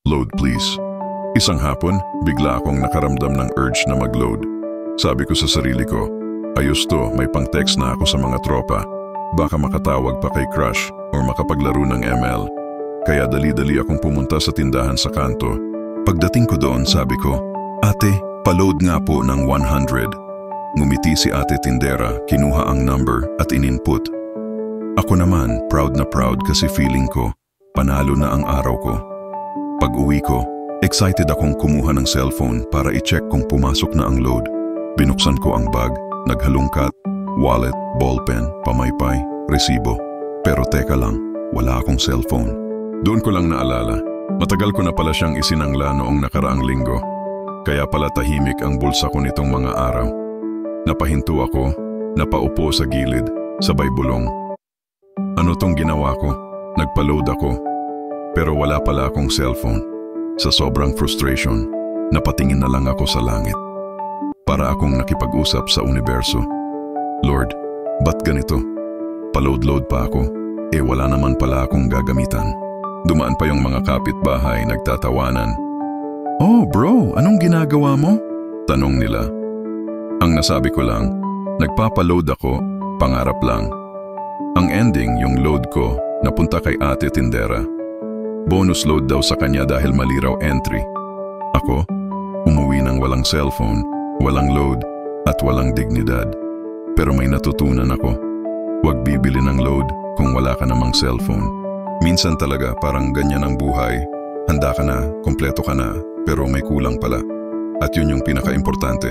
Load please. Isang hapon, bigla akong nakaramdam ng urge na mag-load. Sabi ko sa sarili ko, ayos to, may pang-text na ako sa mga tropa. Baka makatawag pa kay crush or makapaglaro ng ML. Kaya dali-dali akong pumunta sa tindahan sa kanto. Pagdating ko doon, sabi ko, "Ate, pa-load nga po ng 100. Ngumiti si ate tindera, kinuha ang number at in-input. Ako naman, proud na proud kasi feeling ko, panalo na ang araw ko. Pag-uwi ko, excited akong kumuha ng cellphone para i-check kung pumasok na ang load. Binuksan ko ang bag, naghalungkat, wallet, ballpen, pamaypay, resibo. Pero teka lang, wala akong cellphone. Doon ko lang naalala, matagal ko na pala siyang isinangla noong nakaraang linggo. Kaya pala tahimik ang bulsa ko nitong mga araw. Napahinto ako, napaupo sa gilid, sabay bulong. Ano tong ginawa ko? Nagpa-load ako. Pero wala pala akong cellphone. Sa sobrang frustration, napatingin na lang ako sa langit. Para akong nakipag-usap sa universo. Lord, ba't ganito? Pa-load-load pa ako, wala naman pala akong gagamitan. Dumaan pa yung mga kapitbahay nagtatawanan. Oh bro, anong ginagawa mo? Tanong nila. Ang nasabi ko lang, nagpapa-load ako, pangarap lang. Ang ending, yung load ko, napunta kay ate tindera. Bonus load daw sa kanya dahil mali raw entry. Ako, umuwi ng walang cellphone, walang load, at walang dignidad. Pero may natutunan ako. Huwag bibili ng load kung wala ka namang cellphone. Minsan talaga parang ganyan ang buhay. Handa ka na, kompleto ka na, pero may kulang pala. At yun yung pinaka-importante.